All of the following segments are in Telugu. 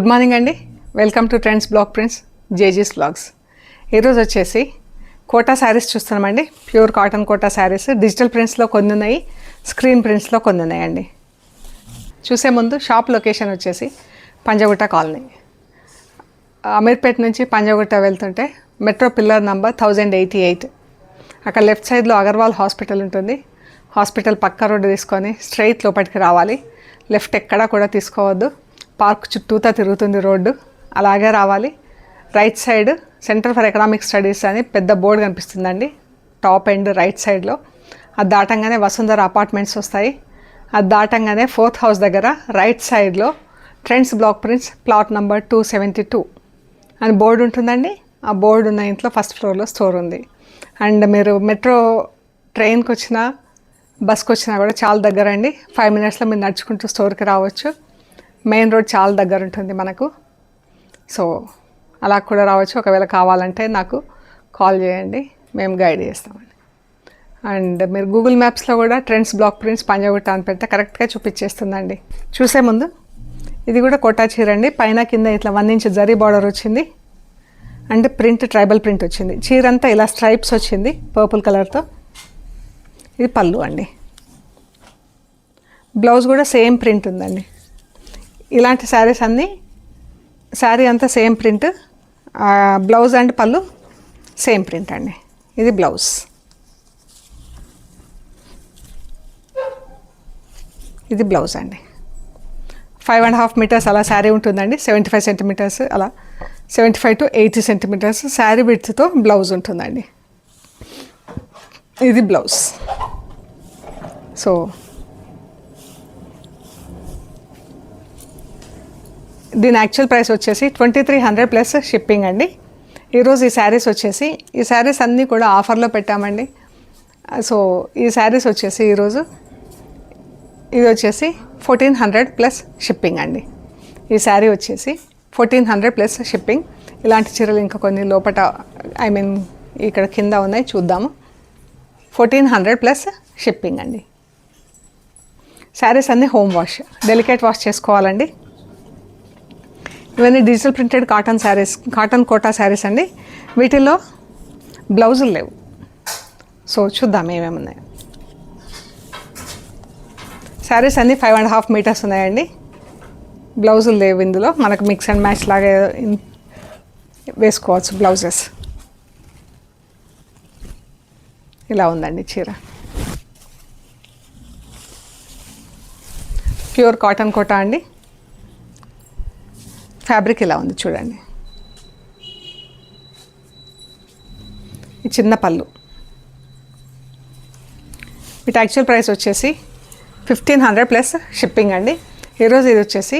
గుడ్ మార్నింగ్ అండి. Welcome to Trends Block Prints జేజీస్ బ్లాగ్స్. ఈరోజు వచ్చేసి కోటా శారీస్ చూస్తున్నామండి. Pure cotton Kota saris digital ప్రింట్స్లో కొన్ని ఉన్నాయి, స్క్రీన్ ప్రింట్స్లో కొన్ని ఉన్నాయండి. చూసే ముందు షాప్ లొకేషన్ వచ్చేసి పంజగుట్ట కాలనీ. అమీర్పేట నుంచి పంజగుట్ట వెళ్తుంటే మెట్రో పిల్లర్ నంబర్ 1088, అక్కడ లెఫ్ట్ సైడ్లో అగర్వాల్ హాస్పిటల్ ఉంటుంది. హాస్పిటల్ పక్క రోడ్డు తీసుకొని స్ట్రైట్ లోపలికి రావాలి. లెఫ్ట్ ఎక్కడా కూడా తీసుకోవద్దు. పార్క్ చుట్టూతా తిరుగుతుంది రోడ్డు, అలాగే రావాలి. Right side centre for economic studies అని పెద్ద బోర్డు కనిపిస్తుందండి టాప్ ఎండ్ రైట్ సైడ్లో. అది దాటంగానే వసుంధర అపార్ట్మెంట్స్ వస్తాయి. అది దాటంగానే 4th హౌస్ దగ్గర రైట్ సైడ్లో trends Block prints plot number 272 అని బోర్డు ఉంటుందండి. ఆ బోర్డు ఉన్న ఇంట్లో ఫస్ట్ ఫ్లోర్లో స్టోర్ ఉంది. అండ్ మీరు మెట్రో ట్రైన్కి వచ్చినా బస్కి వచ్చినా కూడా చాలా దగ్గర అండి. 5 minutesలో మీరు నడుచుకుంటూ స్టోర్కి రావచ్చు. మెయిన్ రోడ్ చాలా దగ్గర ఉంటుంది మనకు. సో అలా కూడా రావచ్చు. ఒకవేళ కావాలంటే నాకు కాల్ చేయండి, మేము గైడ్ చేస్తామండి. అండ్ మీరు గూగుల్ మ్యాప్స్లో కూడా ట్రెండ్స్ బ్లాక్ ప్రింట్స్ పంజగుట్ట అని పెడితే కరెక్ట్గా చూపించేస్తుందండి. చూసే ముందు ఇది కూడా కోటా చీర అండి. పైన కింద ఇట్లా 1 inch జరీ బార్డర్ వచ్చింది. అండ్ ప్రింట్ ట్రైబల్ ప్రింట్ వచ్చింది. చీర అంతా ఇలా స్ట్రైప్స్ వచ్చింది పర్పుల్ కలర్తో. ఇది పళ్ళు అండి. బ్లౌజ్ కూడా సేమ్ ప్రింట్ ఉందండి. ఇలాంటి శారీస్ అన్నీ శారీ అంతా సేమ్ ప్రింట్, బ్లౌజ్ అండ్ పళ్ళు సేమ్ ప్రింట్ అండి. ఇది బ్లౌజ్. ఇది బ్లౌజ్ అండి. 5.5 meters అలా శారీ ఉంటుందండి. 75 centimeters అలా 75 to 80 centimeters శారీ విడ్త్తో బ్లౌజ్ ఉంటుందండి. ఇది బ్లౌజ్. సో దీని యాక్చువల్ ప్రైస్ వచ్చేసి 2300 ప్లస్ షిప్పింగ్ అండి. ఈరోజు ఈ శారీస్ వచ్చేసి ఈ శారీస్ అన్నీ కూడా ఆఫర్లో పెట్టామండి. సో ఈ శారీస్ వచ్చేసి ఈరోజు ఇది వచ్చేసి 1400 ప్లస్ షిప్పింగ్ అండి. ఈ శారీ వచ్చేసి 1400 ప్లస్ షిప్పింగ్. ఇలాంటి చీరలు ఇంకా కొన్ని లోపల ఇక్కడ కింద ఉన్నాయి, చూద్దాము. 1400 ప్లస్ షిప్పింగ్ అండి. శారీస్ అన్నీ హోమ్ వాష్, డెలికేట్ వాష్ చేసుకోవాలండి. ఇవన్నీ digital printed cotton saris, cotton Kota saris అండి. వీటిల్లో బ్లౌజులు లేవు. సో చూద్దాం ఏమేమి ఉన్నాయి. శారీస్ అన్నీ 5.5 meters ఉన్నాయండి. బ్లౌజులు లేవు ఇందులో. మనకు మిక్స్ అండ్ మ్యాచ్ లాగా వేసుకోవచ్చు బ్లౌజెస్. ఇలా ఉందండి చీర. ప్యూర్ కాటన్ కోటా అండి. ఫ్యాబ్రిక్ ఇలా ఉంది చూడండి. ఈ చిన్న పళ్ళు. వీటి యాక్చువల్ ప్రైస్ వచ్చేసి 1500 ప్లస్ షిప్పింగ్ అండి. ఈరోజు ఇది వచ్చేసి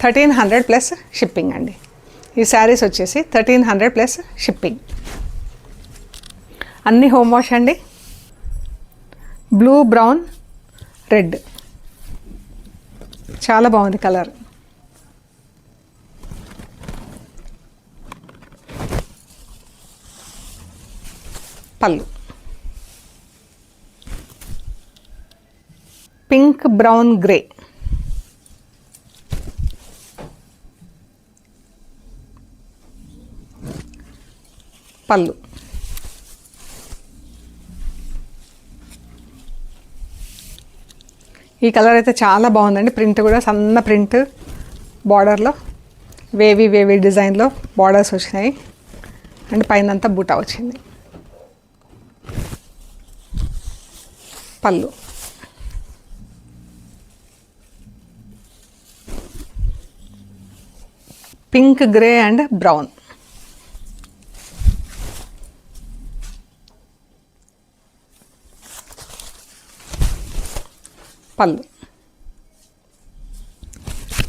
1300 ప్లస్ షిప్పింగ్ అండి. ఈ శారీస్ వచ్చేసి 1300 ప్లస్ షిప్పింగ్. అన్నీ హోమ్ వాష్ అండి. బ్లూ, బ్రౌన్, రెడ్ చాలా బాగుంది కలర్. పళ్ళు పింక్, బ్రౌన్, గ్రే. పళ్ళు ఈ కలర్ అయితే చాలా బాగుందండి. ప్రింట్ కూడా సన్న ప్రింట్, బార్డర్లో వేవీ డిజైన్లో బార్డర్స్ వచ్చినాయి. అండ్ పైన అంతా బూటా వచ్చింది. పళ్ళు పింక్, గ్రే అండ్ బ్రౌన్. పళ్ళు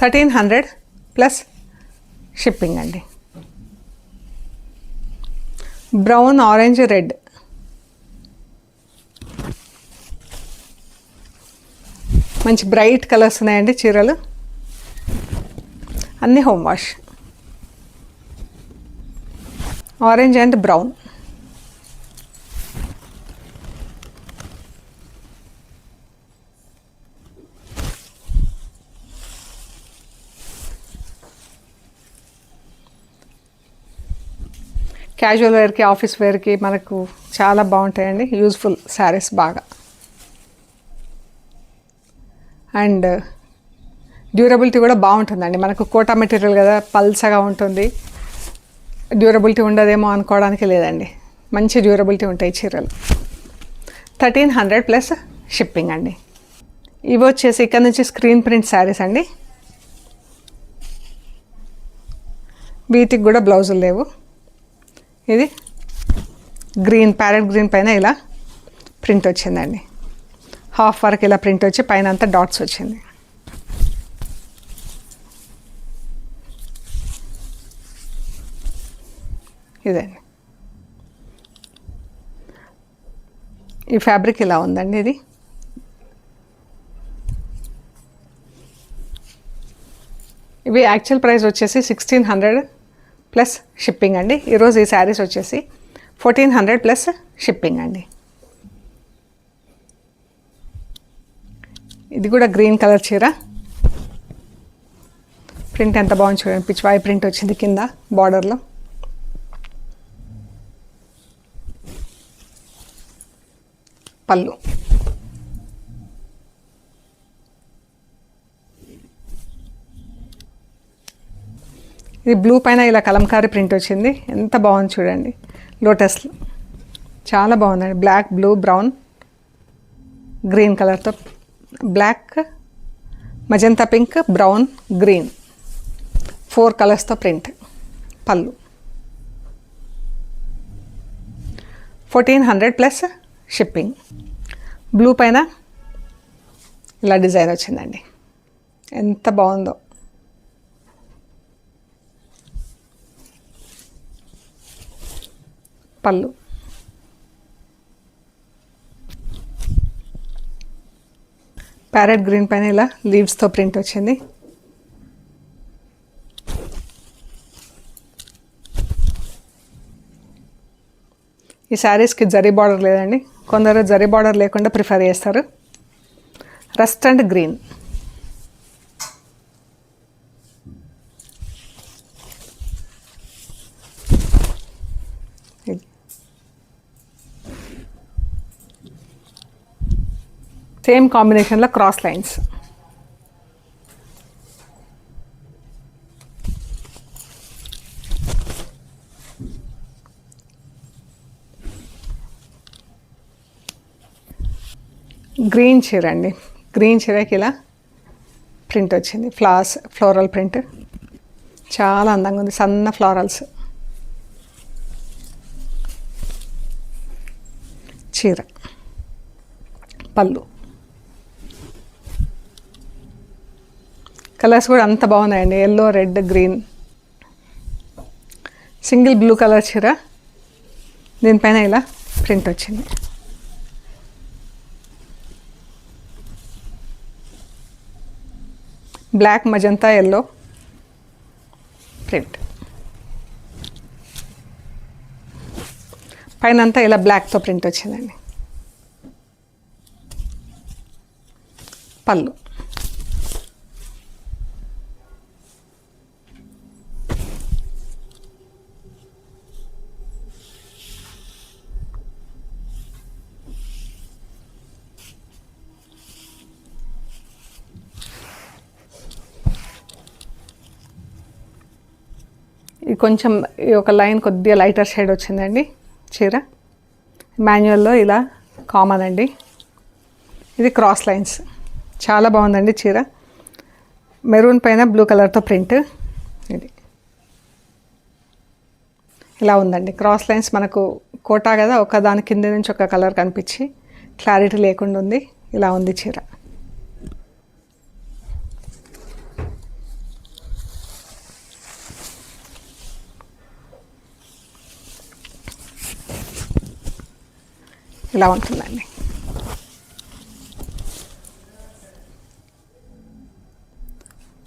1300 ప్లస్ షిప్పింగ్ అండి. Brown, orange, red. మంచి బ్రైట్ కలర్స్ ఉన్నాయండి చీరలు. అన్నీ home wash. Orange and brown. Casual వేర్కి, ఆఫీస్ వేర్కి మనకు చాలా బాగుంటాయండి. యూజ్ఫుల్ శారీస్ బాగా. అండ్ డ్యూరబిలిటీ కూడా బాగుంటుందండి. మనకు కోటా మెటీరియల్ కదా, పల్సగా ఉంటుంది. డ్యూరబిలిటీ ఉండదేమో అనుకోవడానికి లేదండి. మంచి డ్యూరబిలిటీ ఉంటాయి చీరలు. 1300 ప్లస్ షిప్పింగ్ అండి. ఇవి వచ్చేసి ఇక్కడ నుంచి స్క్రీన్ ప్రింట్ శారీస్ అండి. వీటికి కూడా బ్లౌజులు లేవు. ఇది గ్రీన్, ప్యారెట్ గ్రీన్ పైన ఇలా ప్రింట్ వచ్చిందండి. హాఫ్ వరకు ఇలా ప్రింట్ వచ్చి పైన అంతా డాట్స్ వచ్చింది. ఇదండి. ఈ ఫ్యాబ్రిక్ ఇలా ఉందండి. ఇది ఇవి యాక్చువల్ ప్రైస్ వచ్చేసి 1600 ప్లస్ షిప్పింగ్ అండి. ఈరోజు ఈ శారీస్ వచ్చేసి 1400 ప్లస్ షిప్పింగ్ అండి. ఇది కూడా గ్రీన్ కలర్ చీర. ప్రింట్ ఎంత బాగుంది చూడండి. పిచ్వాయి ప్రింట్ వచ్చింది కింద బార్డర్లో. పళ్ళు. ఇది బ్లూ పైన ఇలా కలంకారీ ప్రింట్ వచ్చింది. ఎంత బాగుంది చూడండి. లోటస్లో చాలా బాగుందండి. బ్లాక్, బ్లూ, బ్రౌన్, గ్రీన్ కలర్తో, black, magenta pink, brown, green, 4 కలర్స్తో ప్రింట్. పళ్ళు 1400 ప్లస్ షిప్పింగ్. బ్లూ పైన ఇలా డిజైన్ వచ్చిందండి. ఎంత బాగుందో. పళ్ళు. ప్యారెట్ గ్రీన్ పైన ఇలా లీవ్స్తో ప్రింట్ వచ్చింది. ఈ శారీస్కి జరీ బార్డర్ లేదండి. కొందరు జరీ బార్డర్ లేకుండా ప్రిఫర్ చేస్తారు. Rust and green. సేమ్ కాంబినేషన్లో క్రాస్ లైన్స్. గ్రీన్ చీర అండి. గ్రీన్ చీరకి ఇలా ప్రింట్ వచ్చింది. ఫ్లోరల్ ప్రింట్ చాలా అందంగా ఉంది. సన్న ఫ్లోరల్స్. చీర. పళ్ళు. కలర్స్ కూడా అంత బాగున్నాయండి. Yellow, red, green. Single blue colour చీర. దీనిపైన ఇలా ప్రింట్ వచ్చింది. Black, magenta, yellow print. పైన అంతా ఇలా బ్లాక్తో ప్రింట్ వచ్చిందండి. పళ్ళు. ఇది కొంచెం ఒక లైన్ కొద్దిగా లైటర్ షేడ్ వచ్చిందండి చీర. మాన్యువల్లో ఇలా కామన్ అండి. ఇది క్రాస్ లైన్స్. చాలా బాగుందండి చీర. మెరూన్ పైన బ్లూ కలర్తో ప్రింట్. ఇది ఇలా ఉందండి. క్రాస్ లైన్స్ మనకు కోటా కదా, ఒక దాని కింద నుంచి ఒక కలర్ కనిపించి క్లారిటీ లేకుండా ఉంది. ఇలా ఉంది చీర. ఇలా ఉంటుందండి.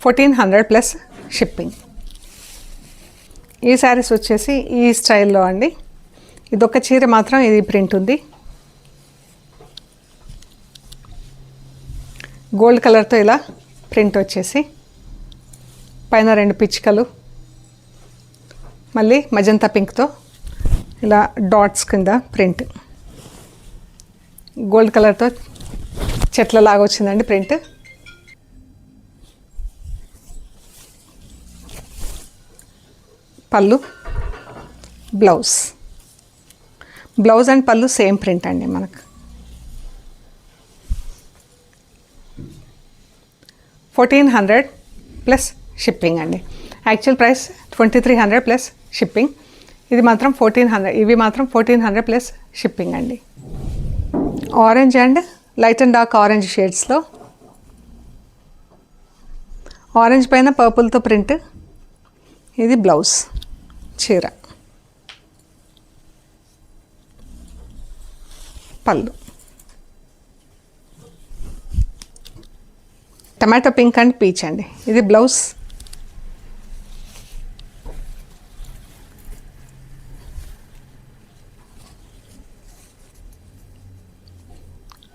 $1400 ప్లస్ షిప్పింగ్. ఈ శారీస్ వచ్చేసి ఈ స్టైల్లో అండి. ఇదొక చీర మాత్రం ఇది ప్రింట్ ఉంది. గోల్డ్ కలర్తో ఇలా ప్రింట్ వచ్చేసి పైన 2 పిచ్చుకలు, మళ్ళీ మజంతా పింక్తో ఇలా డాట్స్ కింద ప్రింట్, గోల్డ్ కలర్తో చెట్లలాగా వచ్చిందండి ప్రింట్. పళ్ళు, బ్లౌజ్ అండ్ పళ్ళు సేమ్ ప్రింట్ అండి మనకు. 1400 ప్లస్ షిప్పింగ్ అండి. Actual price 2300 plus shipping. ఇది మాత్రం 1400, ఇవి మాత్రం 1400 ప్లస్ షిప్పింగ్ అండి. Orange and light and dark orange షేడ్స్లో, ఆరెంజ్ పైన పర్పుల్తో ప్రింట్. ఇది బ్లౌజ్, చీర, పళ్ళు. టమాటో పింక్ అండ్ పీచ్ అండి. ఇది బ్లౌజ్,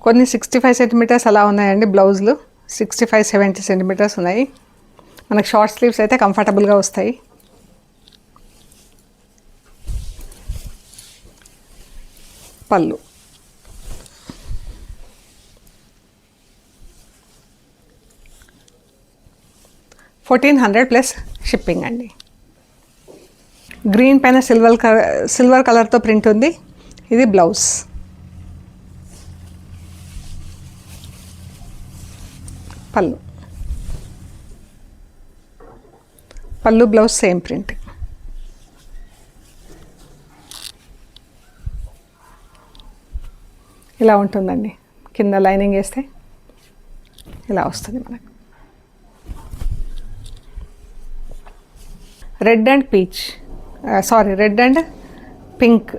కొన్ని 65 సెంటీమీటర్స్ అలా ఉన్నాయండి బ్లౌజులు. 65-70 సెంటీమీటర్స్ ఉన్నాయి. మనకు షార్ట్ స్లీవ్స్ అయితే కంఫర్టబుల్గా వస్తాయి. పళ్ళు, 1400 ప్లస్ షిప్పింగ్ అండి. గ్రీన్ పైన సిల్వర్ కలర్తో ప్రింట్ ఉంది. ఇది బ్లౌజ్, పళ్ళు బ్లౌజ్ సేమ్ ప్రింట్. ఇలా ఉంటుందండి. కింద లైనింగ్ వేస్తే ఇలా వస్తుంది మనకు. రెడ్ అండ్ పింక్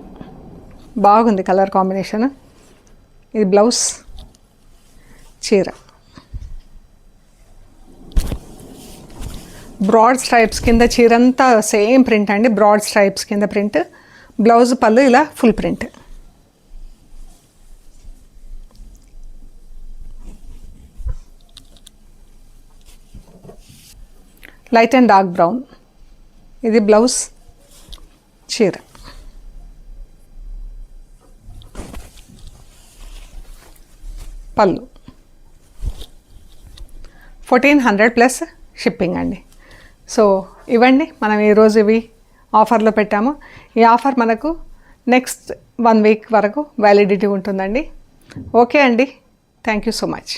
బాగుంది కలర్ కాంబినేషన్. ఇది బ్లౌజ్, చీర, బ్రాడ్ స్ట్రైప్స్ కింద చీరంతా సేమ్ ప్రింట్ అండి. బ్రాడ్ స్ట్రైప్స్ కింద ప్రింట్, బ్లౌజ్, పళ్ళు ఇలా full print. Light and dark brown. ఇది బ్లౌజ్, చీర, పళ్ళు. 1400 ప్లస్ షిప్పింగ్ అండి. సో ఇవ్వండి, మనం ఈరోజు ఇవి ఆఫర్లో పెట్టాము. ఈ ఆఫర్ మనకు నెక్స్ట్ 1 వీక్ వరకు వ్యాలిడిటీ ఉంటుందండి. ఓకే అండి, థ్యాంక్ యూ సో మచ్.